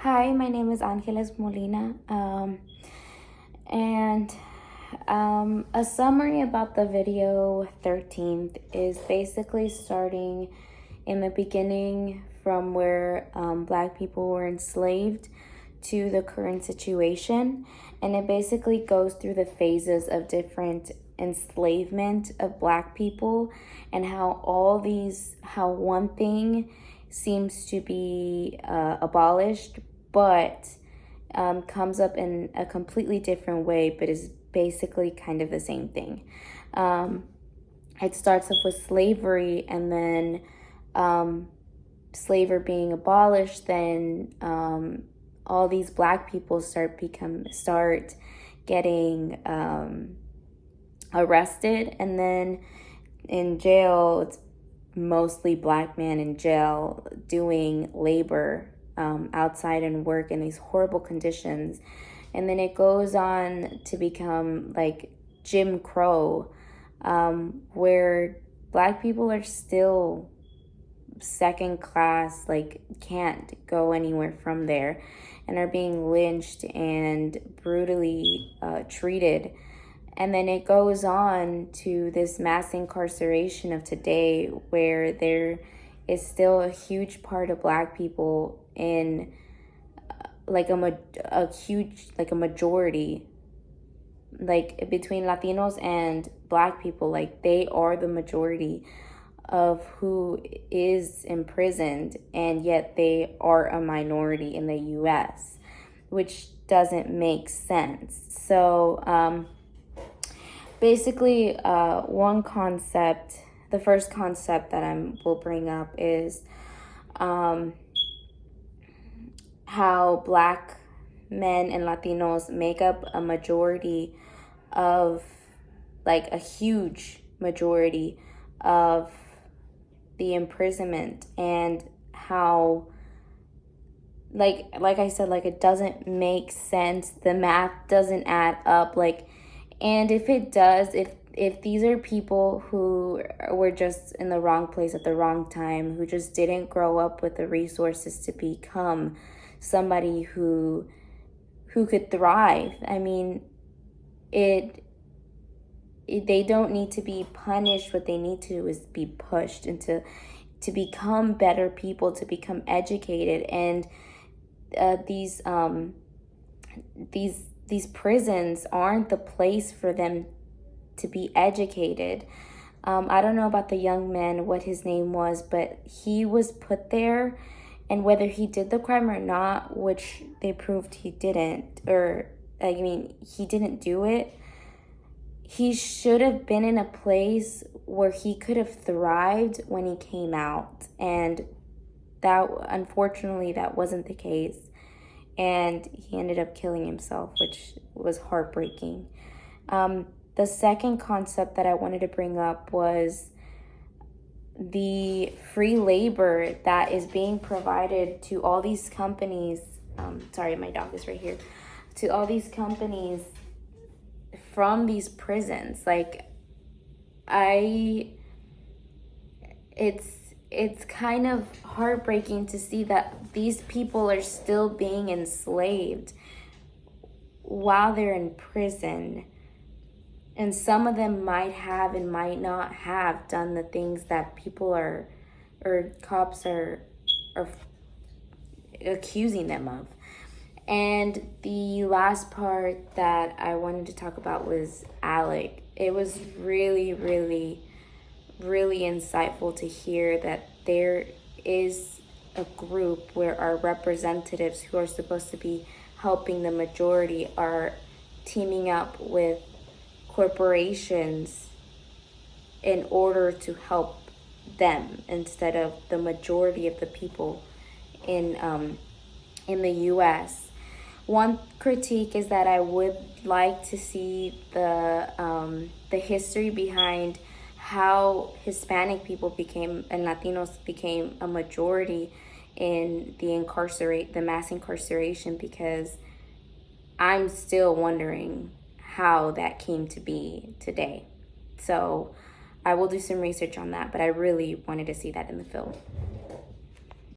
Hi, my name is Angeles Molina, and a summary about the video 13th is basically starting in the beginning from where Black people were enslaved to the current situation, and it basically goes through the phases of different enslavement of Black people and how one thing seems to be abolished, but comes up in a completely different way, but is basically kind of the same thing. It starts off with slavery, and then slavery being abolished, then all these Black people start getting arrested, and then in jail it's mostly Black men in jail doing labor outside and work in these horrible conditions. And then it goes on to become like Jim Crow, where Black people are still second class, like can't go anywhere from there, and are being lynched and brutally treated. And then it goes on to this mass incarceration of today, where there is still a huge part of Black people in like a huge, like a majority, like between Latinos and Black people, like they are the majority of who is imprisoned, and yet they are a minority in the US, which doesn't make sense. So basically, the first concept that I will bring up is how Black men and Latinos make up a majority of, like a huge majority of the imprisonment, and how like I said, like it doesn't make sense. The math doesn't add up. Like, and if it does, if these are people who were just in the wrong place at the wrong time, who just didn't grow up with the resources to become somebody who could thrive, I mean, they don't need to be punished. What they need to do is be pushed into to become better people, to become educated. And these prisons aren't the place for them to be educated. I don't know about the young man, what his name was, but he was put there, and whether he did the crime or not, which they proved he didn't, or I mean, he didn't do it, he should have been in a place where he could have thrived when he came out. And that, unfortunately, that wasn't the case. And he ended up killing himself, which was heartbreaking. The second concept that I wanted to bring up was the free labor that is being provided to all these companies. Sorry, my dog is right here. To all these companies from these prisons. Like, it's kind of heartbreaking to see that these people are still being enslaved while they're in prison. And some of them might have and might not have done the things that cops are accusing them of. And the last part that I wanted to talk about was Alec. It was really, really, really insightful to hear that there is a group where our representatives, who are supposed to be helping the majority, are teaming up with corporations in order to help them instead of the majority of the people in the US. One critique is that I would like to see the history behind how Hispanic people became, and Latinos became, a majority in the mass incarceration, because I'm still wondering how that came to be today. So I will do some research on that, but I really wanted to see that in the film.